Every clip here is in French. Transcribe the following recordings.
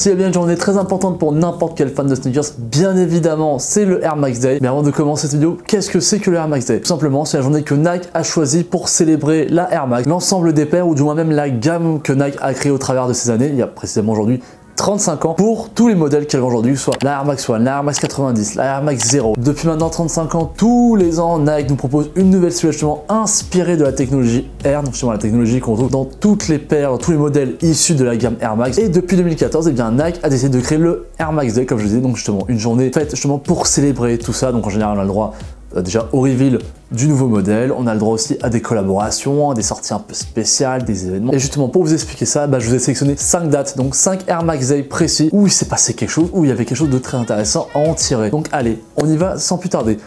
S'il y a bien une journée très importante pour n'importe quel fan de sneakers, bien évidemment, c'est le Air Max Day. Mais avant de commencer cette vidéo, qu'est-ce que c'est que le Air Max Day? Tout simplement, c'est la journée que Nike a choisie pour célébrer la Air Max, l'ensemble des paires ou du moins même la gamme que Nike a créée au travers de ces années. Il y a précisément aujourd'hui 35 ans pour tous les modèles qu'elle vend aujourd'hui, soit la Air Max One, la Air Max 90, la Air Max 0. Depuis maintenant 35 ans, tous les ans, Nike nous propose une nouvelle silhouette justement inspirée de la technologie Air, donc justement la technologie qu'on retrouve dans toutes les paires, tous les modèles issus de la gamme Air Max. Et depuis 2014, eh bien, Nike a décidé de créer le Air Max Day, comme je disais, donc justement une journée faite justement pour célébrer tout ça. Donc en général, on a le droit déjà au reveal du nouveau modèle, on a le droit aussi à des collaborations, à des sorties un peu spéciales, des événements. Et justement pour vous expliquer ça, je vous ai sélectionné 5 dates, donc 5 Air Max Day précis où il s'est passé quelque chose, où il y avait quelque chose de très intéressant à en tirer. Donc allez, on y va sans plus tarder.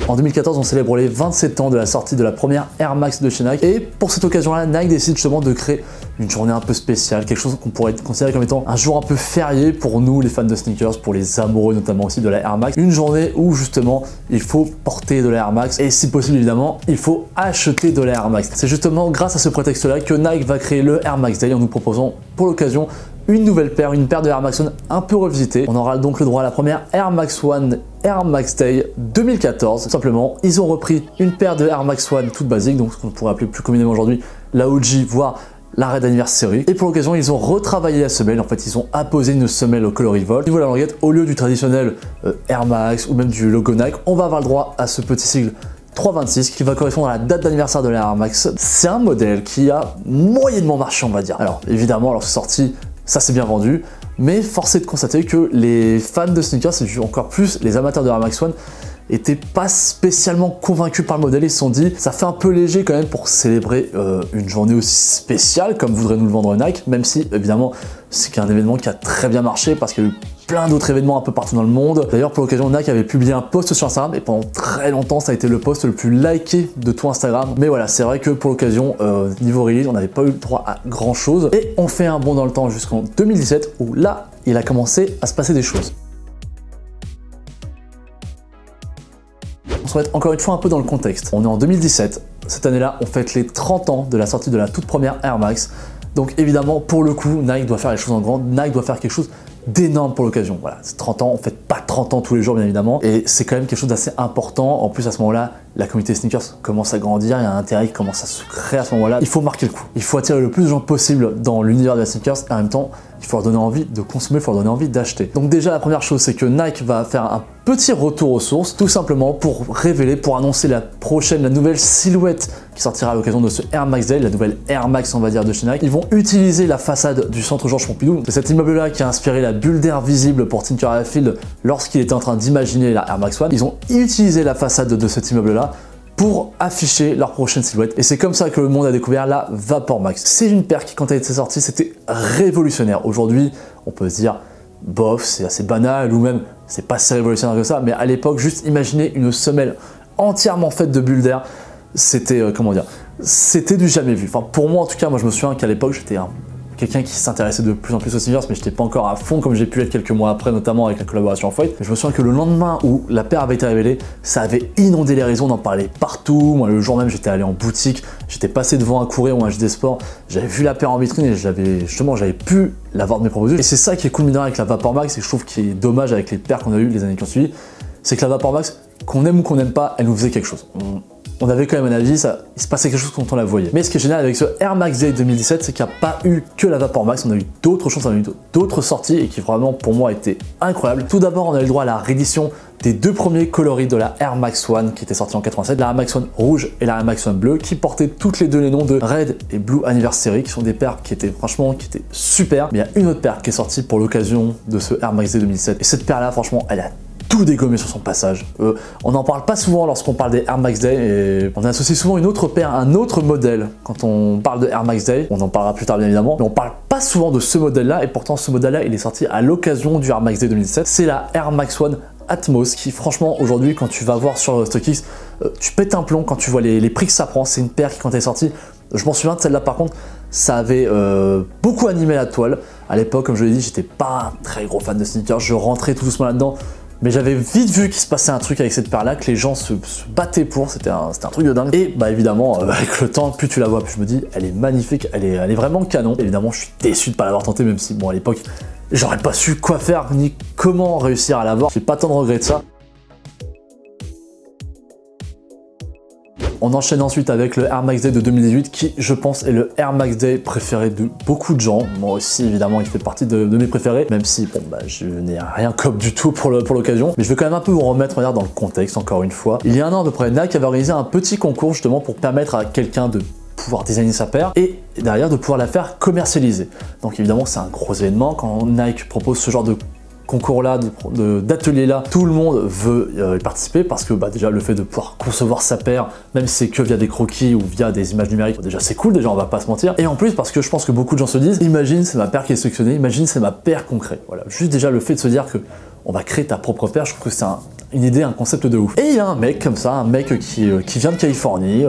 En 2014, on célèbre les 27 ans de la sortie de la première Air Max de chez Nike. Et pour cette occasion-là, Nike décide justement de créer une journée un peu spéciale, quelque chose qu'on pourrait considérer comme étant un jour un peu férié pour nous, les fans de sneakers, pour les amoureux notamment aussi de la Air Max. Une journée où justement, il faut porter de la Air Max et si possible évidemment, il faut acheter de la Air Max. C'est justement grâce à ce prétexte-là que Nike va créer le Air Max Day en nous proposant pour l'occasion une nouvelle paire, une paire de Air Max One un peu revisitée. On aura donc le droit à la première Air Max One Air Max Day 2014. Tout simplement, ils ont repris une paire de Air Max One toute basique, donc ce qu'on pourrait appeler plus communément aujourd'hui la OG, voire la Red Anniversary. Et pour l'occasion, ils ont retravaillé la semelle. En fait, ils ont apposé une semelle au coloris Volt. Au niveau de la languette, au lieu du traditionnel Air Max ou même du logo Nike, on va avoir le droit à ce petit sigle 326 qui va correspondre à la date d'anniversaire de la Air Max. C'est un modèle qui a moyennement marché, on va dire. Alors évidemment, alors c'est sorti, ça s'est bien vendu, mais force est de constater que les fans de sneakers, et encore plus les amateurs de Air Max One, étaient pas spécialement convaincus par le modèle. Ils se sont dit, ça fait un peu léger quand même pour célébrer une journée aussi spéciale comme voudrait nous le vendre Nike, même si évidemment c'est un événement qui a très bien marché parce qu'il y a eu plein d'autres événements un peu partout dans le monde. D'ailleurs, pour l'occasion, Nike avait publié un post sur Instagram et pendant très longtemps, ça a été le post le plus liké de tout Instagram. Mais voilà, c'est vrai que pour l'occasion, niveau release, on n'avait pas eu le droit à grand chose. Et on fait un bond dans le temps jusqu'en 2017 où là, il a commencé à se passer des choses. On se remet encore une fois un peu dans le contexte. On est en 2017. Cette année-là, on fête les 30 ans de la sortie de la toute première Air Max. Donc évidemment, pour le coup, Nike doit faire les choses en grand. Nike doit faire quelque chose d'énorme pour l'occasion. Voilà, c'est 30 ans, on fête pas 30 ans tous les jours bien évidemment, et c'est quand même quelque chose d'assez important. En plus à ce moment-là, la communauté sneakers commence à grandir, il y a un intérêt qui commence à se créer à ce moment-là. Il faut marquer le coup, il faut attirer le plus de gens possible dans l'univers de la sneakers et en même temps, il faut leur donner envie de consommer, il faut leur donner envie d'acheter. Donc déjà la première chose, c'est que Nike va faire un petit retour aux sources, tout simplement pour révéler, pour annoncer la nouvelle silhouette qui sortira à l'occasion de ce Air Max Day, la nouvelle Air Max on va dire de chez Nike. Ils vont utiliser la façade du centre Georges Pompidou, c'est cet immeuble-là qui a inspiré la bulle d'air visible pour Tinker Hatfield lorsqu'il était en train d'imaginer la Air Max One. Ils ont utilisé la façade de cet immeuble-là pour afficher leur prochaine silhouette. Et c'est comme ça que le monde a découvert la Vapor Max. C'est une paire qui, quand elle était sortie, c'était révolutionnaire. Aujourd'hui, on peut se dire, bof, c'est assez banal, ou même, c'est pas si révolutionnaire que ça, mais à l'époque, juste imaginer une semelle entièrement faite de bulles d'air, c'était, comment dire, c'était du jamais vu. Enfin, pour moi, en tout cas, moi, je me souviens qu'à l'époque, j'étais quelqu'un qui s'intéressait de plus en plus aux sneakers, mais j'étais pas encore à fond comme j'ai pu être quelques mois après, notamment avec la collaboration Off-White. Je me souviens que le lendemain où la paire avait été révélée, ça avait inondé les réseaux, on en parlait partout. Moi, le jour même, j'étais allé en boutique, j'étais passé devant un Courir ou un JD Sport, j'avais vu la paire en vitrine et j'avais pu l'avoir de mes propres yeux. Et c'est ça qui est cool avec la Vapor Max, et je trouve qu'il est dommage avec les paires qu'on a eues les années qui ont suivi, c'est que la Vapor Max, qu'on aime ou qu'on n'aime pas, elle nous faisait quelque chose. On avait quand même un avis, il se passait quelque chose quand on la voyait. Mais ce qui est génial avec ce Air Max Day 2017, c'est qu'il n'y a pas eu que la Vapor Max, on a eu d'autres choses, on a eu d'autres sorties et qui vraiment pour moi étaient incroyables. Tout d'abord, on a eu le droit à la réédition des deux premiers coloris de la Air Max One qui était sortie en 87, la Air Max One rouge et la Air Max One bleue, qui portaient toutes les deux les noms de Red et Blue Anniversary, qui sont des paires qui étaient franchement super. Mais il y a une autre paire qui est sortie pour l'occasion de ce Air Max Day 2017 et cette paire là franchement elle a tout dégommé sur son passage. On n'en parle pas souvent lorsqu'on parle des Air Max Day et on associe souvent une autre paire, un autre modèle quand on parle de Air Max Day. On en parlera plus tard bien évidemment, mais on parle pas souvent de ce modèle là et pourtant ce modèle là il est sorti à l'occasion du Air Max Day 2017. C'est la Air Max One Atmos qui franchement aujourd'hui quand tu vas voir sur StockX, tu pètes un plomb quand tu vois les prix que ça prend. C'est une paire qui quand elle est sortie, je m'en souviens de celle-là par contre, ça avait beaucoup animé la toile. À l'époque, comme je l'ai dit, j'étais pas un très gros fan de sneakers, je rentrais tout doucement là-dedans. Mais j'avais vite vu qu'il se passait un truc avec cette paire-là, que les gens se battaient pour, c'était un truc de dingue. Et bah évidemment, avec le temps, plus tu la vois, plus je me dis, elle est magnifique, elle est vraiment canon. Évidemment, je suis déçu de pas l'avoir tenté, même si, bon, à l'époque, j'aurais pas su quoi faire, ni comment réussir à l'avoir. J'ai pas tant de regrets de ça. On enchaîne ensuite avec le Air Max Day de 2018 qui, je pense, est le Air Max Day préféré de beaucoup de gens. Moi aussi, évidemment, il fait partie de mes préférés, même si, bon, bah, je n'ai rien comme du tout pour l'occasion. Mais je vais quand même un peu vous remettre dans le contexte, encore une fois. Il y a un an à peu près, Nike avait organisé un petit concours justement pour permettre à quelqu'un de pouvoir designer sa paire et derrière de pouvoir la faire commercialiser. Donc évidemment, c'est un gros événement quand Nike propose ce genre de concours-là, d'atelier-là, tout le monde veut y participer parce que bah, déjà le fait de pouvoir concevoir sa paire, même si c'est que via des croquis ou via des images numériques, déjà c'est cool, déjà on va pas se mentir. Et en plus parce que je pense que beaucoup de gens se disent, imagine c'est ma paire qui est sélectionnée, imagine c'est ma paire qu'on crée. Voilà, juste déjà le fait de se dire que on va créer ta propre paire, je trouve que c'est une idée, un concept de ouf. Et il y a un mec comme ça, un mec qui vient de Californie,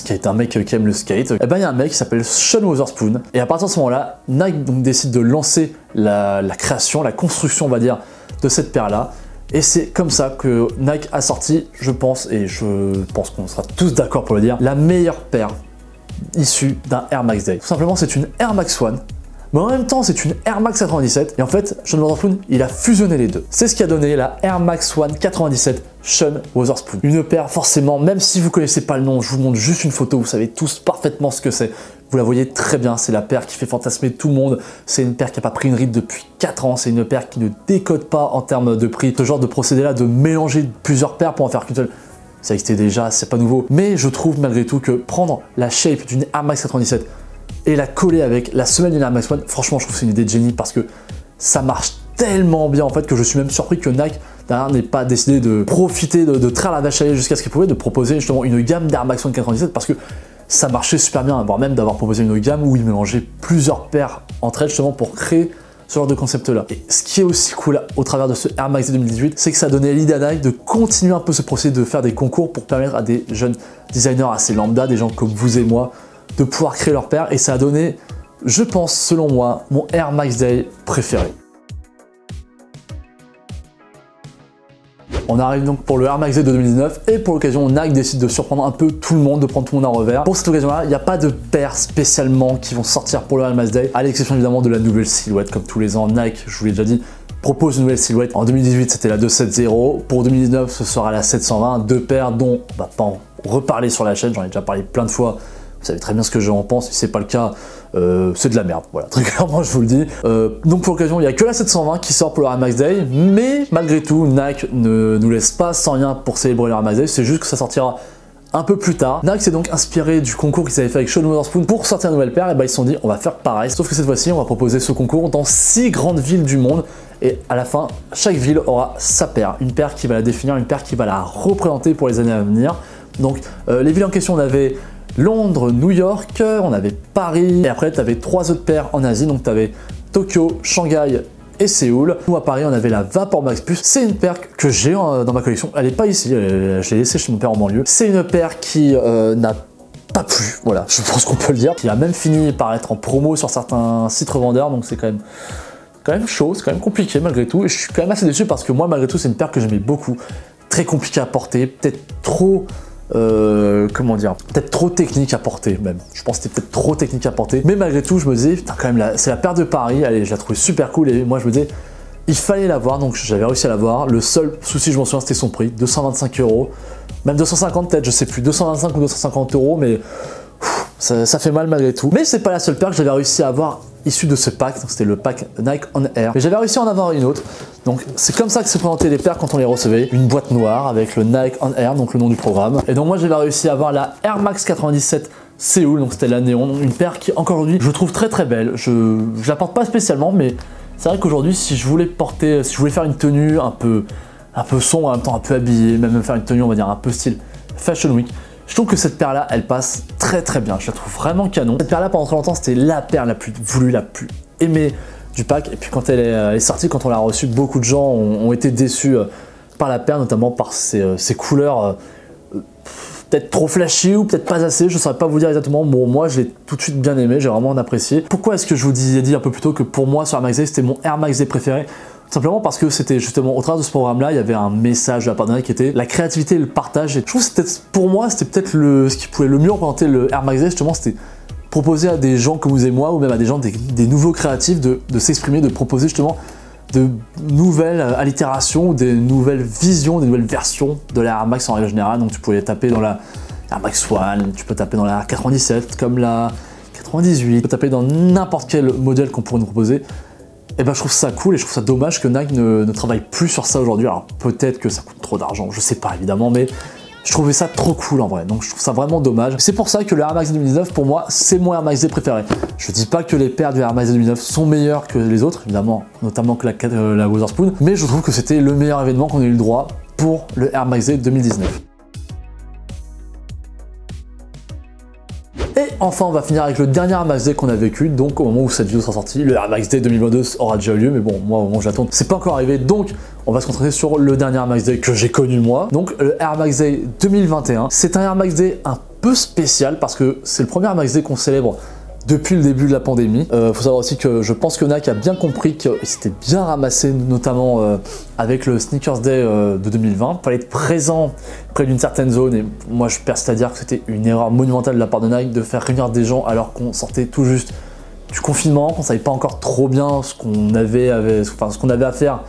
qui est un mec qui aime le skate, et ben il y a un mec qui s'appelle Sean Wotherspoon, et à partir de ce moment-là, Nike donc décide de lancer la création, la construction, on va dire, de cette paire-là, et c'est comme ça que Nike a sorti, je pense, et je pense qu'on sera tous d'accord pour le dire, la meilleure paire issue d'un Air Max Day. Tout simplement, c'est une Air Max One, mais en même temps, c'est une Air Max 97, et en fait, Sean Wotherspoon, il a fusionné les deux. C'est ce qui a donné la Air Max One 97 Sean Wotherspoon. Une paire, forcément, même si vous connaissez pas le nom, je vous montre juste une photo, vous savez tous parfaitement ce que c'est. Vous la voyez très bien, c'est la paire qui fait fantasmer tout le monde. C'est une paire qui n'a pas pris une ride depuis 4 ans, c'est une paire qui ne décode pas en termes de prix. Ce genre de procédé-là, de mélanger plusieurs paires pour en faire qu'une seule, ça existait déjà, c'est pas nouveau. Mais je trouve malgré tout que prendre la shape d'une Air Max 97 et la coller avec la semelle d'une Air Max One, franchement je trouve que c'est une idée de génie parce que ça marche tellement bien en fait que je suis même surpris que Nike n'ait pas décidé de profiter de traire la vache à lait jusqu'à ce qu'il pouvait, de proposer justement une gamme d'Air Max One 97 parce que ça marchait super bien, voire même d'avoir proposé une gamme où ils mélangeaient plusieurs paires entre elles justement pour créer ce genre de concept là. Et ce qui est aussi cool au travers de ce Air Max 2018, c'est que ça a donné l'idée à Nike de continuer un peu ce procédé de faire des concours pour permettre à des jeunes designers assez lambda, des gens comme vous et moi, de pouvoir créer leur paire, et ça a donné, je pense, selon moi, mon Air Max Day préféré. On arrive donc pour le Air Max Day de 2019 et pour l'occasion, Nike décide de surprendre un peu tout le monde, de prendre tout le monde à revers. Pour cette occasion-là, il n'y a pas de paires spécialement qui vont sortir pour le Air Max Day, à l'exception évidemment de la nouvelle silhouette. Comme tous les ans, Nike, je vous l'ai déjà dit, propose une nouvelle silhouette. En 2018, c'était la 270. Pour 2019, ce sera la 720. Deux paires dont on va pas en reparler sur la chaîne, j'en ai déjà parlé plein de fois. Vous savez très bien ce que j'en pense, si c'est pas le cas, c'est de la merde, voilà, très clairement je vous le dis. Donc pour l'occasion, il n'y a que la 720 qui sort pour le Air Max Day, mais malgré tout, Nike ne nous laisse pas sans rien pour célébrer le Air Max Day, c'est juste que ça sortira un peu plus tard. Nike s'est donc inspiré du concours qu'ils avaient fait avec Sean Wotherspoon pour sortir une nouvelle paire, et bah ils se sont dit on va faire pareil, sauf que cette fois-ci on va proposer ce concours dans 6 grandes villes du monde, et à la fin, chaque ville aura sa paire, une paire qui va la définir, une paire qui va la représenter pour les années à venir. Donc les villes en question, on avait Londres, New York, on avait Paris, et après tu avais 3 autres paires en Asie, donc tu avais Tokyo, Shanghai et Séoul. Nous à Paris on avait la Vapor Max Plus, c'est une paire que j'ai dans ma collection, elle n'est pas ici, je l'ai laissée chez mon père en banlieue. C'est une paire qui n'a pas plu, voilà, je pense qu'on peut le dire, qui a même fini par être en promo sur certains sites revendeurs, donc c'est quand même chaud, c'est quand même compliqué malgré tout, et je suis quand même assez déçu parce que moi malgré tout c'est une paire que j'aimais beaucoup, très compliqué à porter, peut-être trop... comment dire, peut-être trop technique à porter même. Je pense que c'était peut-être trop technique à porter. Mais malgré tout, je me disais, putain, quand même, c'est la paire de Paris. Allez, je la trouvais super cool. Et moi, je me disais, il fallait l'avoir. Donc, j'avais réussi à l'avoir. Le seul souci, je m'en souviens, c'était son prix. 225 €. Même 250 peut-être, je sais plus. 225 ou 250 €. Mais ça fait mal malgré tout. Mais c'est pas la seule paire que j'avais réussi à avoir issue de ce pack. Donc, c'était le pack Nike On Air. Mais j'avais réussi à en avoir une autre. Donc c'est comme ça que se présentaient les paires quand on les recevait. Une boîte noire avec le Nike On Air, donc le nom du programme. Et donc moi j'avais réussi à avoir la Air Max 97 Séoul, donc c'était la néon. Une paire qui encore aujourd'hui je trouve très très belle. Je la porte pas spécialement, mais c'est vrai qu'aujourd'hui si je voulais porter, si je voulais faire une tenue un peu sombre, en même temps un peu habillée, même faire une tenue on va dire un peu style Fashion Week, je trouve que cette paire là elle passe très très bien. Je la trouve vraiment canon. Cette paire là pendant très longtemps c'était la paire la plus voulue, la plus aimée du pack, et puis quand elle est sortie, quand on l'a reçue, beaucoup de gens ont été déçus par la paire, notamment par ses couleurs peut-être trop flashy ou peut-être pas assez, je ne saurais pas vous dire exactement. Bon, moi je l'ai tout de suite bien aimé, j'ai vraiment apprécié. Pourquoi est-ce que je vous ai dit un peu plus tôt que pour moi sur Air Max Day c'était mon Air Max Day préféré? Simplement parce que c'était justement au travers de ce programme-là, il y avait un message de la part de Nike qui était la créativité et le partage. Et je trouve que pour moi, c'était peut-être ce qui pouvait le mieux représenter le Air Max Day, justement, c'était proposer à des gens comme vous et moi, ou même à des gens, des nouveaux créatifs, de s'exprimer, de proposer justement de nouvelles allitérations, ou des nouvelles visions, des nouvelles versions de la Air Max en règle générale. Donc tu pouvais taper dans la Air Max One, tu peux taper dans la 97 comme la 98, tu peux taper dans n'importe quel modèle qu'on pourrait nous proposer. Et ben je trouve ça cool et je trouve ça dommage que Nike ne travaille plus sur ça aujourd'hui. Alors peut-être que ça coûte trop d'argent, je sais pas évidemment, mais je trouvais ça trop cool en vrai, donc je trouve ça vraiment dommage. C'est pour ça que le Air Max 2019, pour moi, c'est mon Air Max Day préféré. Je dis pas que les paires du Air Max 2019 sont meilleures que les autres, évidemment, notamment que la Wotherspoon, mais je trouve que c'était le meilleur événement qu'on ait eu le droit pour le Air Max Day 2019. Et enfin, on va finir avec le dernier Air Max Day qu'on a vécu, donc au moment où cette vidéo sera sortie, le Air Max Day 2022 aura déjà eu lieu, mais bon, moi au moment où je l'attends, c'est pas encore arrivé, donc on va se concentrer sur le dernier Air Max Day que j'ai connu moi. Donc le Air Max Day 2021, c'est un Air Max Day un peu spécial parce que c'est le premier Air Max Day qu'on célèbre depuis le début de la pandémie. Faut savoir aussi que je pense que Nike a bien compris qu'il s'était bien ramassé, notamment avec le Sneakers Day de 2020. Il fallait être présent près d'une certaine zone et moi je persiste à dire que c'était une erreur monumentale de la part de Nike de faire réunir des gens alors qu'on sortait tout juste du confinement, qu'on savait pas encore trop bien ce qu'on avait à faire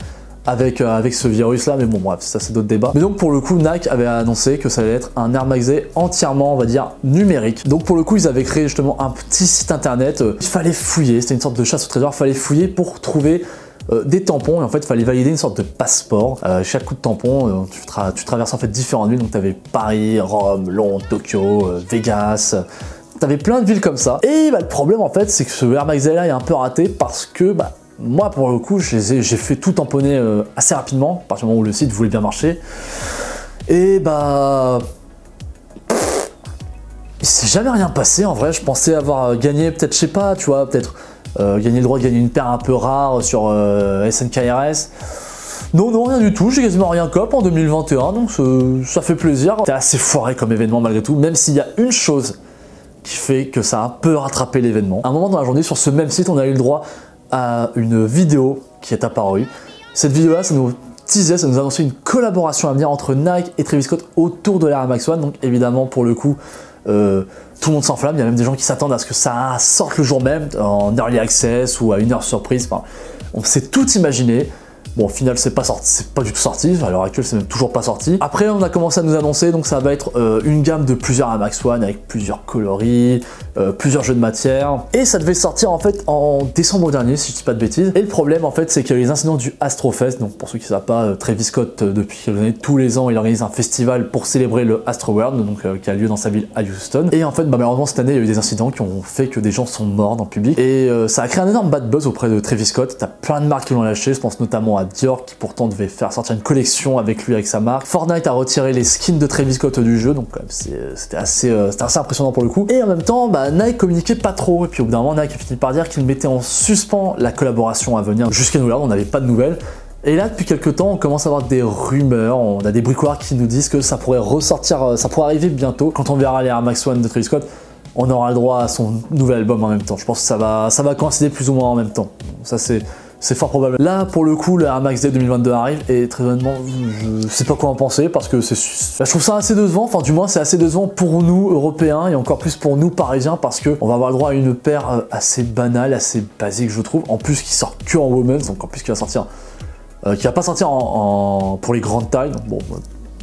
avec ce virus là, mais bon bref, ça c'est d'autres débats. Mais donc pour le coup, Nike avait annoncé que ça allait être un Air Max Day entièrement, on va dire, numérique. Donc pour le coup, ils avaient créé justement un petit site internet, il fallait fouiller, c'était une sorte de chasse au trésor, il fallait fouiller pour trouver des tampons, et en fait il fallait valider une sorte de passeport. Chaque coup de tampon, tu traverses en fait différentes villes, donc tu avais Paris, Rome, Londres, Tokyo, Vegas. T'avais plein de villes comme ça. Et bah, le problème en fait, c'est que ce Air Max Day là est un peu raté parce que moi, pour le coup, j'ai fait tout tamponner assez rapidement, à partir du moment où le site voulait bien marcher. Et bah... il s'est jamais rien passé, en vrai. Je pensais avoir gagné, peut-être, je sais pas, tu vois, peut-être gagner le droit de gagner une paire un peu rare sur SNKRS. Non, rien du tout. J'ai quasiment rien cop en 2021, donc ça fait plaisir. C'était assez foiré comme événement, malgré tout, même s'il y a une chose qui fait que ça a un peu rattrapé l'événement. À un moment dans la journée, sur ce même site, on a eu le droit à une vidéo qui est apparue. Cette vidéo-là, ça nous teasait, ça nous annonçait une collaboration à venir entre Nike et Travis Scott autour de l'Air Max One. Donc évidemment, pour le coup, tout le monde s'enflamme. Il y a même des gens qui s'attendent à ce que ça sorte le jour même, en early access ou à une heure surprise. Enfin, on s'est tout imaginé. Bon, au final, c'est pas du tout sorti. À l'heure actuelle, c'est même toujours pas sorti. Après, on a commencé à nous annoncer, donc ça va être une gamme de plusieurs Air Max One avec plusieurs coloris, plusieurs jeux de matière. Et ça devait sortir en fait en décembre dernier, si je dis pas de bêtises. Et le problème en fait, c'est qu'il y a eu les incidents du Astrofest. Donc pour ceux qui ne savent pas, Travis Scott, depuis quelques années, tous les ans, il organise un festival pour célébrer le Astroworld, donc qui a lieu dans sa ville à Houston. Et en fait, malheureusement cette année, il y a eu des incidents qui ont fait que des gens sont morts dans le public. Et ça a créé un énorme bad buzz auprès de Travis Scott. T'as plein de marques qui l'ont lâché. Je pense notamment à Dior qui pourtant devait faire sortir une collection avec lui, avec sa marque. Fortnite a retiré les skins de Travis Scott du jeu, donc c'était assez impressionnant pour le coup. Et en même temps, Nike communiquait pas trop. Et puis au bout d'un moment, Nike a fini par dire qu'il mettait en suspens la collaboration à venir. Jusqu'à nous là, on n'avait pas de nouvelles. Et là, depuis quelques temps, on commence à avoir des rumeurs, on a des bruits qui nous disent que ça pourrait ressortir, ça pourrait arriver bientôt. Quand on verra les Air Max One de Travis Scott, on aura le droit à son nouvel album en même temps. Je pense que ça va coïncider plus ou moins en même temps. Ça c'est fort probable. Là, pour le coup, le Air Max Day 2022 arrive et très honnêtement, je sais pas quoi en penser parce que je trouve ça assez décevant. Enfin, du moins, c'est assez décevant pour nous, Européens, et encore plus pour nous, Parisiens, parce que on va avoir le droit à une paire assez banale, assez basique, je trouve. En plus, qui sort que en women's, donc en plus, qui va sortir, qui va pas sortir pour les grandes tailles. Donc, bon,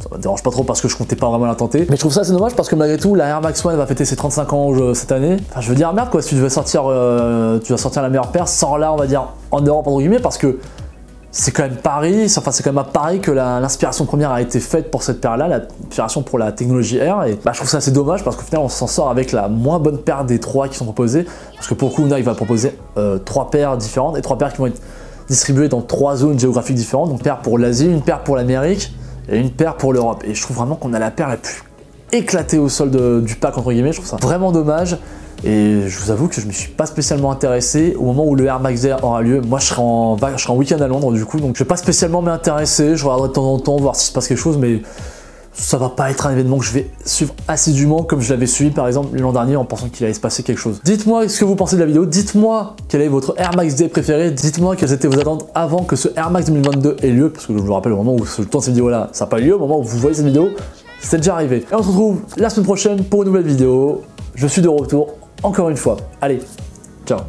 ça me dérange pas trop parce que je comptais pas vraiment la tenter. Mais je trouve ça assez dommage parce que malgré tout, la Air Max One va fêter ses 35 ans cette année. Enfin, je veux dire, merde quoi, si tu vas sortir la meilleure paire, sors-la, on va dire, en Europe, entre guillemets, parce que c'est quand même Paris, enfin, c'est quand même à Paris que l'inspiration première a été faite pour cette paire-là, l'inspiration pour la technologie Air. Et je trouve ça assez dommage parce qu'au final, on s'en sort avec la moins bonne paire des trois qui sont proposées. Parce que pour le coup, Nike va proposer 3 paires différentes et 3 paires qui vont être distribuées dans 3 zones géographiques différentes. Donc, une paire pour l'Asie, une paire pour l'Amérique et une paire pour l'Europe. Et je trouve vraiment qu'on a la paire la plus éclatée au sol du pack, entre guillemets. Je trouve ça vraiment dommage. Et je vous avoue que je me suis pas spécialement intéressé au moment où le Air Max Day aura lieu. Moi, je serai en week-end à Londres, du coup, donc je vais pas spécialement m'intéresser. Je regarderai de temps en temps, voir s'il se passe quelque chose, mais ça va pas être un événement que je vais suivre assidûment comme je l'avais suivi par exemple l'an dernier en pensant qu'il allait se passer quelque chose. Dites-moi ce que vous pensez de la vidéo, dites-moi quel est votre Air Max Day préféré, dites-moi quelles étaient vos attentes avant que ce Air Max 2022 ait lieu, parce que je vous rappelle au moment où je tourne cette vidéo là, ça n'a pas eu lieu, au moment où vous voyez cette vidéo, c'est déjà arrivé. Et on se retrouve la semaine prochaine pour une nouvelle vidéo. Je suis de retour encore une fois. Allez, ciao.